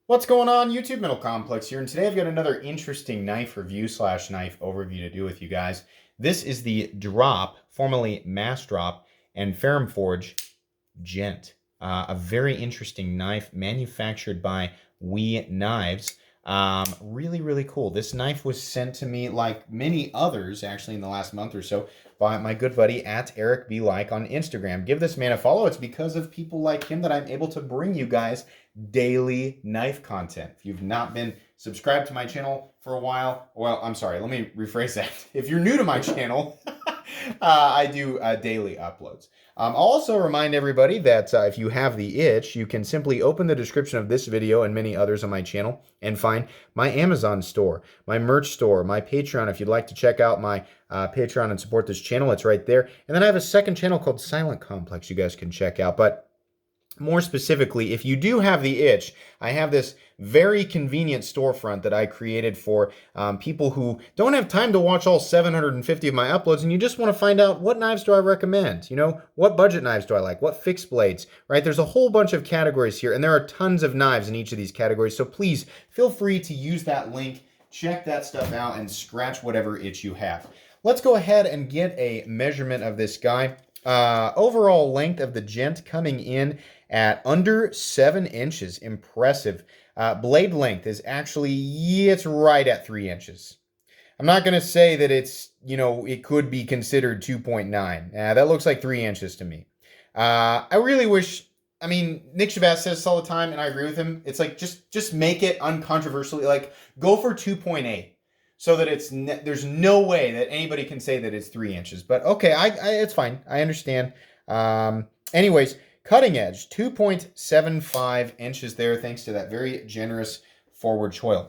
What's going on, YouTube? Middle Complex here, and today I've got another interesting knife review slash knife overview to do with you guys. This is the Drop, formerly Massdrop, and Ferrum Forge Gent. A very interesting knife manufactured by We Knives. Really, really cool. This knife was sent to me, like many others, actually, in the last month or so, by my good buddy at Eric B. Like on Instagram. Give this man a follow. It's because of people like him that I'm able to bring you guys daily knife content. If you've not been subscribed to my channel for a while, well, I'm sorry, let me rephrase that. If you're new to my channel, I do daily uploads. I'll also remind everybody that if you have the itch, you can simply open the description of this video and many others on my channel and find my Amazon store, my merch store, my Patreon. If you'd like to check out my Patreon and support this channel, it's right there. And then I have a second channel called Silent Complex you guys can check out. But more specifically, if you do have the itch, I have this very convenient storefront that I created for people who don't have time to watch all 750 of my uploads and you just want to find out what knives do I recommend? You know, what budget knives do I like? What fixed blades, right? There's a whole bunch of categories here and there are tons of knives in each of these categories. So please feel free to use that link, check that stuff out and scratch whatever itch you have. Let's go ahead and get a measurement of this guy. Overall length of the Gent coming in at under 7 inches. Impressive. Blade length is actually, it's right at 3 inches. I'm not going to say that it's, you know, it could be considered 2.9. That looks like 3 inches to me. I really wish, I mean, Nick Shabazz says this all the time, and I agree with him. It's like, just make it uncontroversially, like, go for 2.8. So that there's no way that anybody can say that it's 3 inches. But okay, it's fine. I understand. Anyways, cutting edge, 2.75 inches there, thanks to that very generous forward choil.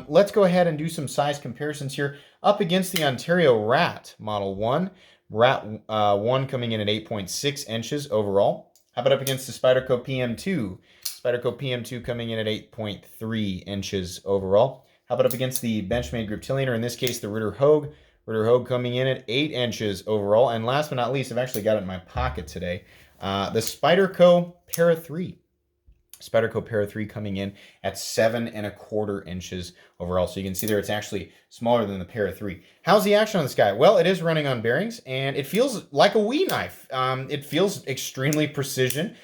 Let's go ahead and do some size comparisons here. Up against the Ontario Rat Model 1. Rat 1 coming in at 8.6 inches overall. How about up against the Spyderco PM2? Spyderco PM2 coming in at 8.3 inches overall. How about up against the Benchmade Griptilian, or in this case, the Ritter Hogue? Ritter Hogue coming in at 8 inches overall. And last but not least, I've actually got it in my pocket today, the Spyderco Para 3. Spyderco Para 3 coming in at 7.25 inches overall. So you can see there it's actually smaller than the Para 3. How's the action on this guy? Well, it is running on bearings, and it feels like a Wee knife. It feels extremely precision.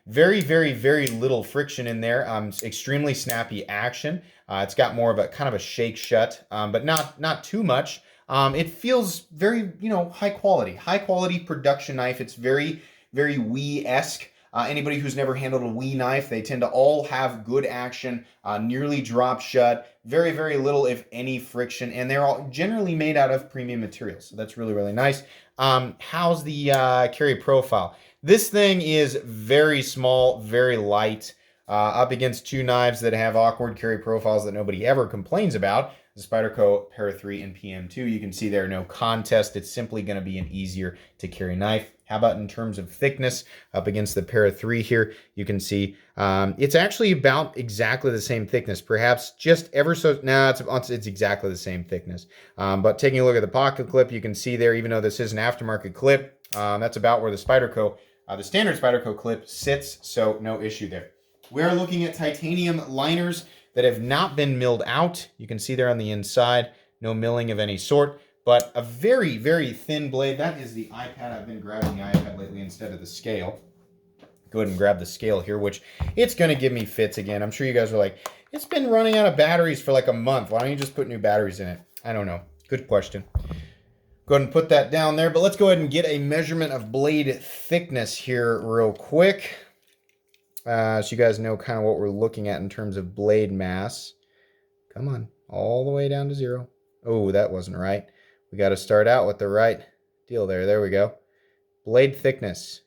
Very, very, very little friction in there. Extremely snappy action. It's got more of a kind of a shake shut, but not too much. It feels very, you know, high quality production knife. It's very, very Wee-esque. Anybody who's never handled a Wee knife, they tend to all have good action, nearly drop shut, very, very little, if any, friction, and they're all generally made out of premium materials. So that's really, really nice. How's the carry profile? This thing is very small, very light, up against two knives that have awkward carry profiles that nobody ever complains about. The Spyderco Para 3 and PM2, you can see there, no contest. It's simply going to be an easier to carry knife. How about in terms of thickness? Up against the Para 3 here, you can see it's actually about exactly the same thickness. Perhaps just ever so, it's exactly the same thickness. But taking a look at the pocket clip, you can see there, even though this is an aftermarket clip, that's about where the Spyderco, the standard Spyderco clip sits, so no issue there. We're looking at titanium liners that have not been milled out. You can see there on the inside, no milling of any sort, but a very, very thin blade. That is the iPad. I've been grabbing the iPad lately instead of the scale. Go ahead and grab the scale here, which it's going to give me fits again. I'm sure you guys are like, it's been running out of batteries for like a month. Why don't you just put new batteries in it? I don't know. Good question. Go ahead and put that down there, but let's go ahead and get a measurement of blade thickness here real quick. So you guys know kind of what we're looking at in terms of blade mass. Come on, all the way down to 0. Oh, that wasn't right. We got to start out with the right deal there. There we go. Blade thickness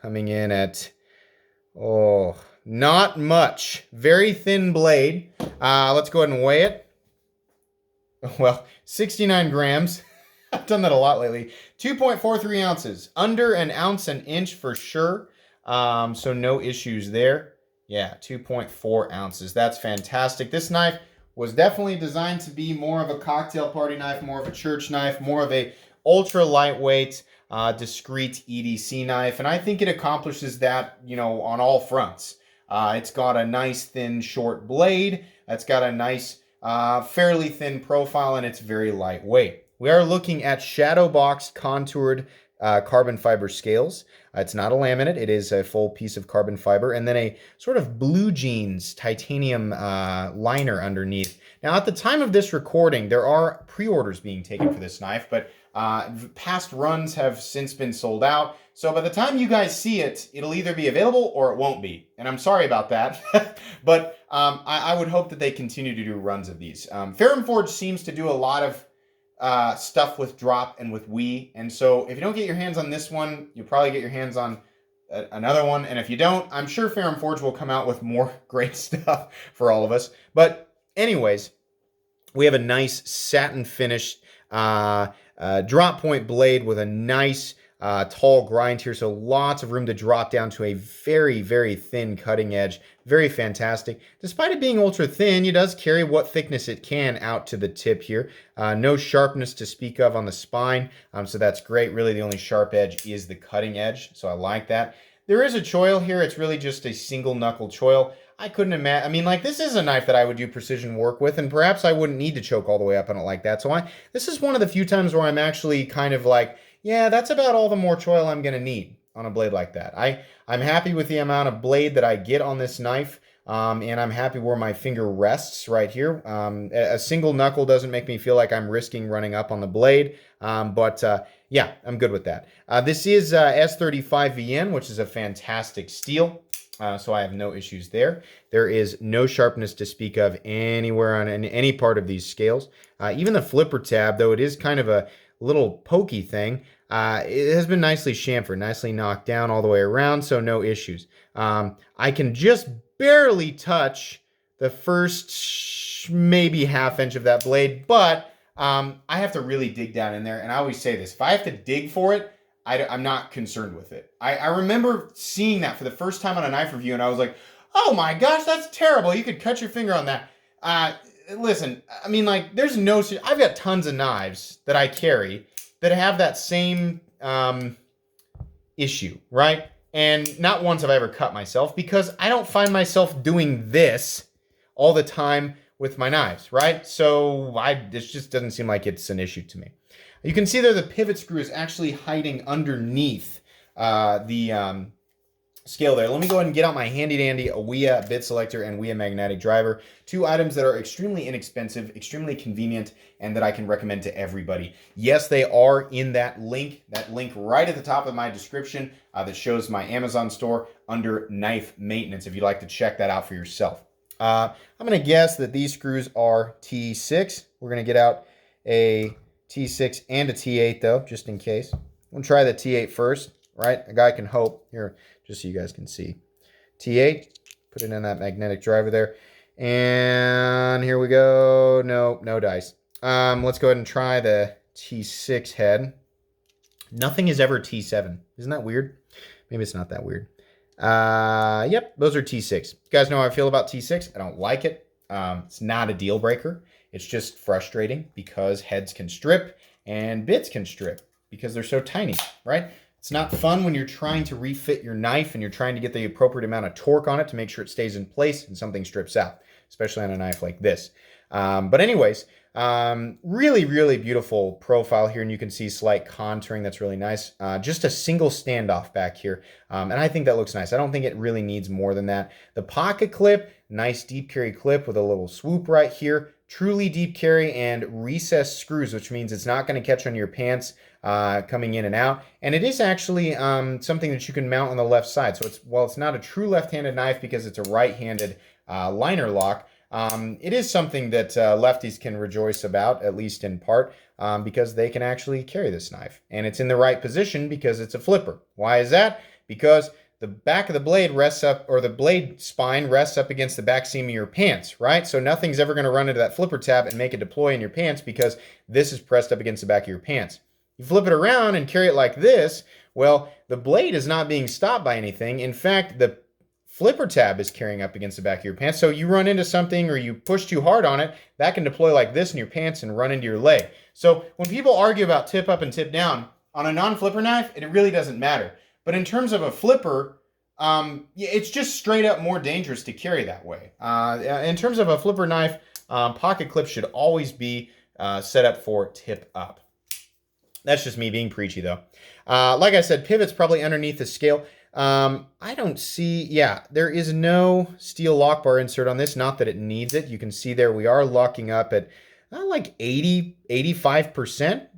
coming in at, oh, not much. Very thin blade. Let's go ahead and weigh it. Well, 69 grams. I've done that a lot lately. 2.43 ounces. Under an ounce an inch for sure. So no issues there. Yeah, 2.4 ounces. That's fantastic. This knife was definitely designed to be more of a cocktail party knife, more of a church knife, more of a ultra lightweight, discreet EDC knife. And I think it accomplishes that, you know, on all fronts. It's got a nice thin short blade. It's got a nice fairly thin profile, and it's very lightweight. We are looking at shadowbox contoured carbon fiber scales. It's not a laminate, it is a full piece of carbon fiber, and then a sort of blue jeans titanium liner underneath. Now, at the time of this recording, there are pre-orders being taken for this knife, but past runs have since been sold out. So by the time you guys see it, it'll either be available or it won't be. And I'm sorry about that, but I would hope that they continue to do runs of these. Ferrum Forge seems to do a lot of stuff with drop and with Wii. And so if you don't get your hands on this one, you'll probably get your hands on another one. And if you don't, I'm sure Ferrum Forge will come out with more great stuff for all of us. But anyways, we have a nice satin finished drop point blade with a nice tall grind here, so lots of room to drop down to a very, very thin cutting edge. Very fantastic. Despite it being ultra thin, it does carry what thickness it can out to the tip here. No sharpness to speak of on the spine, so that's great. Really, the only sharp edge is the cutting edge, so I like that. There is a choil here. It's really just a single knuckle choil. I couldn't imagine, I mean, like, this is a knife that I would do precision work with, and perhaps I wouldn't need to choke all the way up on it like that. So this is one of the few times where I'm actually kind of like, yeah, that's about all the more choil I'm going to need on a blade like that. I'm happy with the amount of blade that I get on this knife, and I'm happy where my finger rests right here. A single knuckle doesn't make me feel like I'm risking running up on the blade, but yeah, I'm good with that. This is S35VN, which is a fantastic steel. So I have no issues there. There is no sharpness to speak of anywhere on any part of these scales. Even the flipper tab, though it is kind of a little pokey thing, it has been nicely chamfered, nicely knocked down all the way around, so no issues. I can just barely touch the first maybe ½ inch of that blade, but I have to really dig down in there, and I always say this, if I have to dig for it, I'm not concerned with it. I remember seeing that for the first time on a knife review, and I was like, oh my gosh, that's terrible. You could cut your finger on that. Listen, I mean, like, there's no... I've got tons of knives that I carry that have that same issue, right? And not once have I ever cut myself, because I don't find myself doing this all the time with my knives, right? So this just doesn't seem like it's an issue to me. You can see there the pivot screw is actually hiding underneath the scale there. Let me go ahead and get out my handy dandy Ouija bit selector and Ouija magnetic driver. Two items that are extremely inexpensive, extremely convenient, and that I can recommend to everybody. Yes, they are in that link right at the top of my description that shows my Amazon store under knife maintenance, if you'd like to check that out for yourself. I'm going to guess that these screws are T6. We're going to get out a T6 and a T8 though, just in case. We'll try the T8 first, right? A guy can hope. Here, just so you guys can see. T8, put it in that magnetic driver there. And here we go. No dice. Let's go ahead and try the T6 head. Nothing is ever T7. Isn't that weird? Maybe it's not that weird. Yep, those are T6. You guys know how I feel about T6. I don't like it. It's not a deal breaker. It's just frustrating because heads can strip and bits can strip because they're so tiny, right? It's not fun when you're trying to refit your knife and you're trying to get the appropriate amount of torque on it to make sure it stays in place and something strips out, especially on a knife like this. But anyways, really, really beautiful profile here, and you can see slight contouring. That's really nice. Just a single standoff back here, and I think that looks nice. I don't think it really needs more than that. The pocket clip, nice deep carry clip with a little swoop right here. Truly deep carry and recessed screws, which means it's not going to catch on your pants coming in and out. And it is actually something that you can mount on the left side. So while it's not a true left-handed knife because it's a right-handed liner lock, it is something that lefties can rejoice about, at least in part, because they can actually carry this knife. And it's in the right position because it's a flipper. Why is that? Because the back of the blade rests up, or the blade spine rests up against the back seam of your pants, right? So nothing's ever going to run into that flipper tab and make it deploy in your pants because this is pressed up against the back of your pants. You flip it around and carry it like this, well, the blade is not being stopped by anything. In fact, the flipper tab is carrying up against the back of your pants. So you run into something or you push too hard on it, that can deploy like this in your pants and run into your leg. So when people argue about tip up and tip down, on a non-flipper knife, it really doesn't matter. But in terms of a flipper, Yeah, it's just straight up more dangerous to carry that way. In terms of a flipper knife, pocket clip should always be set up for tip up. That's just me being preachy, though. Like I said, pivot's probably underneath the scale. I don't see, yeah, there is no steel lock bar insert on this, not that it needs it. You can see there we are locking up at like 80, 85%,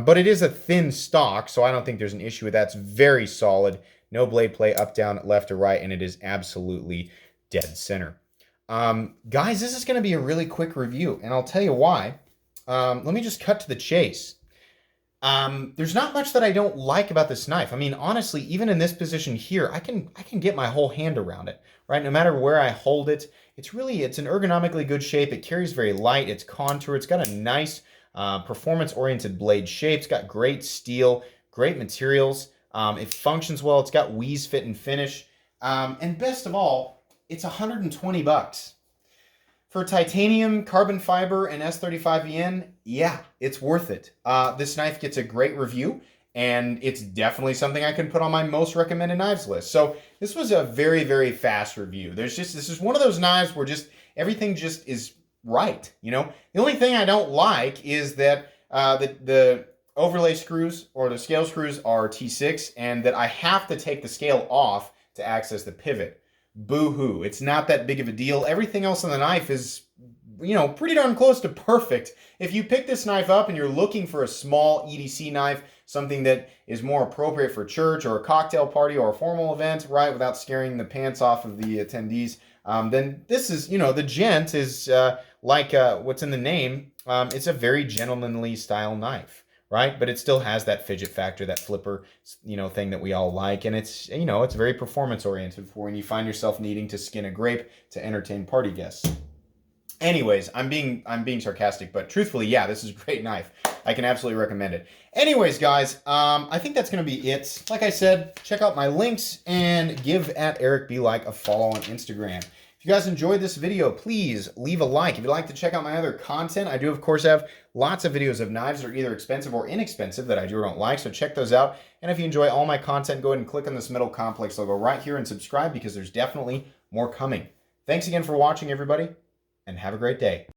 but it is a thin stock, so I don't think there's an issue with that. It's very solid. No blade play up, down, left, or right, and it is absolutely dead center. Guys, this is going to be a really quick review, and I'll tell you why. Let me just cut to the chase. There's not much that I don't like about this knife. I mean, honestly, even in this position here, I can get my whole hand around it, right? No matter where I hold it, it's an ergonomically good shape. It carries very light. It's contour. It's got a nice performance-oriented blade shape. It's got great steel, great materials. It functions well. It's got wheeze fit and finish. And best of all, it's 120 bucks. For titanium, carbon fiber, and S35VN, yeah, it's worth it. This knife gets a great review, and it's definitely something I can put on my most recommended knives list. So this was a very, very fast review. This is one of those knives where just everything just is right, you know? The only thing I don't like is that the overlay screws or the scale screws are T6, and that I have to take the scale off to access the pivot. Boo-hoo. It's not that big of a deal. Everything else on the knife is, you know, pretty darn close to perfect. If you pick this knife up and you're looking for a small EDC knife, something that is more appropriate for church or a cocktail party or a formal event, right, without scaring the pants off of the attendees, then this is, you know, the Gent is like what's in the name. It's a very gentlemanly style knife, right? But it still has that fidget factor, that flipper, you know, thing that we all like. And it's, you know, it's very performance oriented for when you find yourself needing to skin a grape to entertain party guests. Anyways, I'm being sarcastic, but truthfully, yeah, this is a great knife. I can absolutely recommend it. Anyways, guys, I think that's going to be it. Like I said, check out my links and give @EricBLike a follow on Instagram. If you guys enjoyed this video, please leave a like. If you'd like to check out my other content, I do, of course, have lots of videos of knives that are either expensive or inexpensive that I do or don't like, so check those out. And if you enjoy all my content, go ahead and click on this Metal Complex logo right here and subscribe, because there's definitely more coming. Thanks again for watching, everybody, and have a great day.